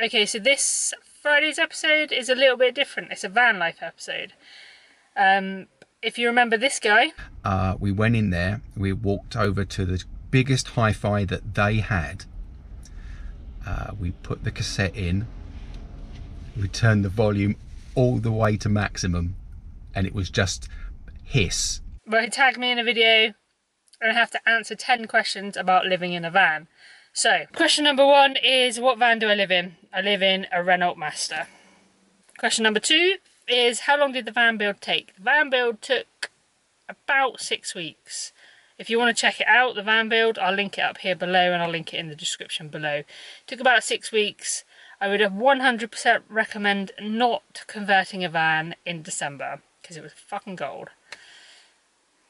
Okay, so this Friday's episode is a little bit different. It's a van life episode. If you remember this guy, we went in there, we walked over to the biggest hi-fi that they had. We put the cassette in, we turned the volume all the way to maximum, and it was just hiss. where he tagged me in a video and I have to answer 10 questions about living in a van. So, question number 1 is, what van do I live in? I live in a Renault Master. Question number 2 is, how long did the van build take? The van build took about 6 weeks. If you want to check it out, the van build, I'll link it up here below and I'll link it in the description below. It took about 6 weeks. I would have 100% recommend not converting a van in December because it was fucking gold.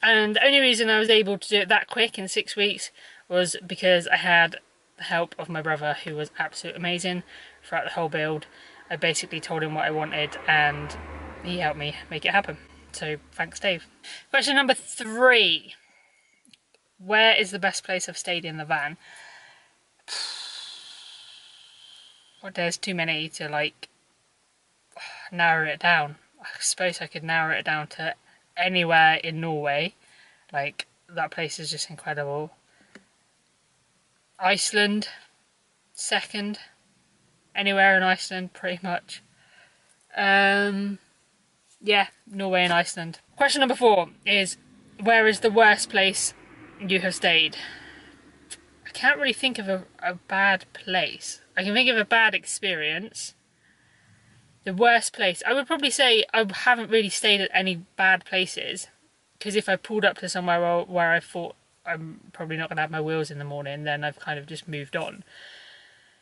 And the only reason I was able to do it that quick in 6 weeks was because I had the help of my brother, who was absolutely amazing throughout the whole build. I basically told him what I wanted and he helped me make it happen. So thanks, Dave. Question number 3. Where is the best place I've stayed in the van? Well, there's too many to like narrow it down. I suppose I could narrow it down to anywhere in Norway. Like, that place is just incredible. Iceland, second. Anywhere in Iceland, pretty much. Yeah, Norway and Iceland. Question number 4 is, where is the worst place you have stayed? I can't really think of a bad place. I can think of a bad experience. The worst place, I would probably say I haven't really stayed at any bad places, because if I pulled up to somewhere where I thought I'm probably not going to have my wheels in the morning, then I've kind of just moved on.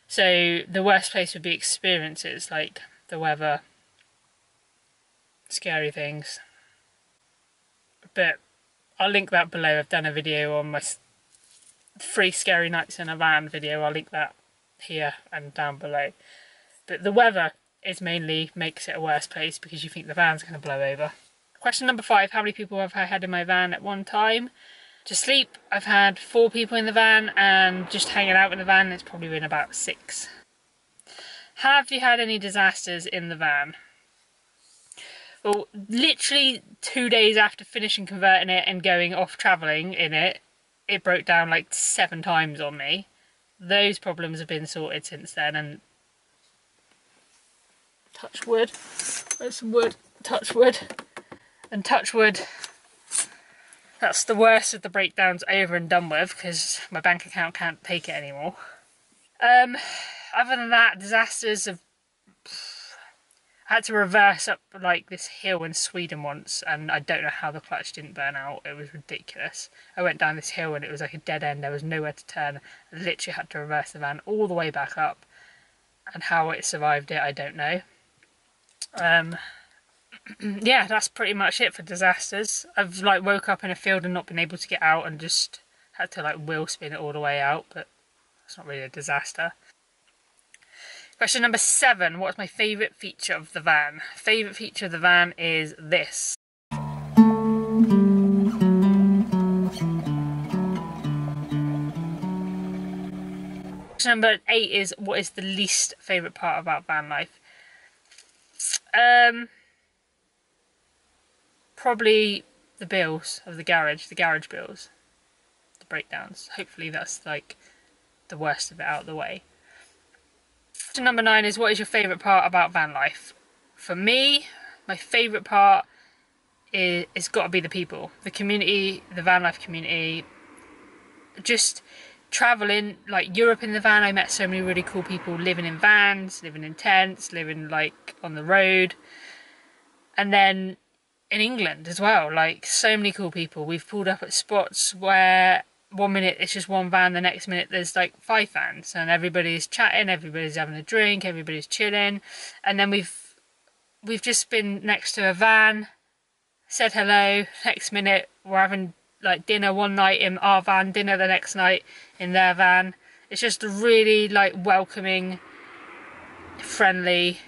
So the worst place would be experiences, like the weather, scary things. But I'll link that below. I've done a video on my 3 scary nights in a van video. I'll link that here and down below. But the weather is mainly makes it a worse place because you think the van's going to blow over. Question number 5, how many people have I had in my van at one time? To sleep, I've had 4 people in the van, and just hanging out in the van, it's probably been about 6. Have you had any disasters in the van? Well, literally 2 days after finishing converting it and going off travelling in it, it broke down like 7 times on me. Those problems have been sorted since then, and touch wood, there's some wood, touch wood, and touch wood. That's the worst of the breakdowns over and done with, because my bank account can't take it anymore. Other than that, disasters have... I had to reverse up like this hill in Sweden once, and I don't know how the clutch didn't burn out. It was ridiculous. I went down this hill and it was like a dead end. There was nowhere to turn. I literally had to reverse the van all the way back up, and how it survived it, I don't know. Yeah, that's pretty much it for disasters. I've like woke up in a field and not been able to get out and just had to like wheel spin it all the way out, but that's not really a disaster. Question number 7, what's my favourite feature of the van? Favourite feature of the van is this. Question number 8 is, what is the least favourite part about van life? Probably the bills of the garage bills, the breakdowns. Hopefully that's like the worst of it out of the way. Question number 9 is, what is your favourite part about van life? For me, my favourite part is it's got to be the people, the community, the van life community. Just travelling, like Europe in the van, I met so many really cool people living in vans, living in tents, living like on the road. And then in England as well, like so many cool people. We've pulled up at spots where one minute it's just one van, the next minute there's like 5 vans, and everybody's chatting, everybody's having a drink, everybody's chilling. And then we've just been next to a van, said hello, next minute we're having like dinner one night in our van, dinner the next night in their van. It's just a really like welcoming, friendly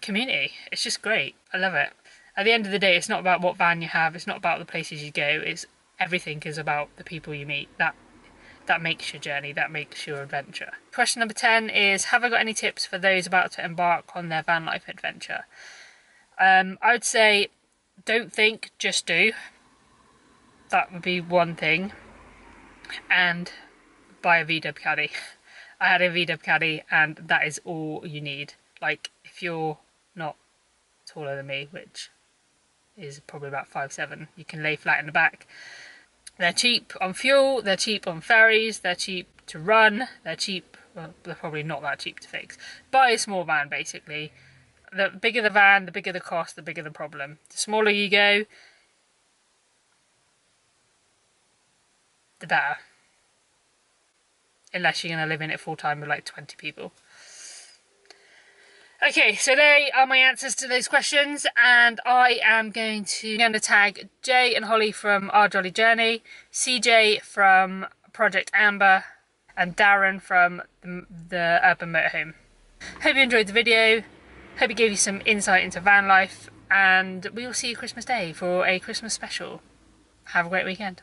community. It's just great. I love it. At the end of the day, it's not about what van you have, it's not about the places you go, it's everything is about the people you meet. That that makes your journey, that makes your adventure. Question number 10 is, have I got any tips for those about to embark on their van life adventure? I would say, don't think, just do. That would be one thing. And buy a VW caddy. I had a VW caddy and that is all you need. Like, if you're not taller than me, which is probably about 5'7", you can lay flat in the back. They're cheap on fuel, they're cheap on ferries, they're cheap to run, they're cheap, well, they're probably not that cheap to fix. Buy a small van, basically. The bigger the van, the bigger the cost, the bigger the problem. The smaller you go, the better. Unless you're going to live in it full time with like 20 people. Okay, so they are my answers to those questions, and I am going to tag Jay and Holly from Our Jolly Journey, CJ from Project Amber, and Darren from the Urban Motorhome. Hope you enjoyed the video, hope it gave you some insight into van life, and we will see you Christmas Day for a Christmas special. Have a great weekend.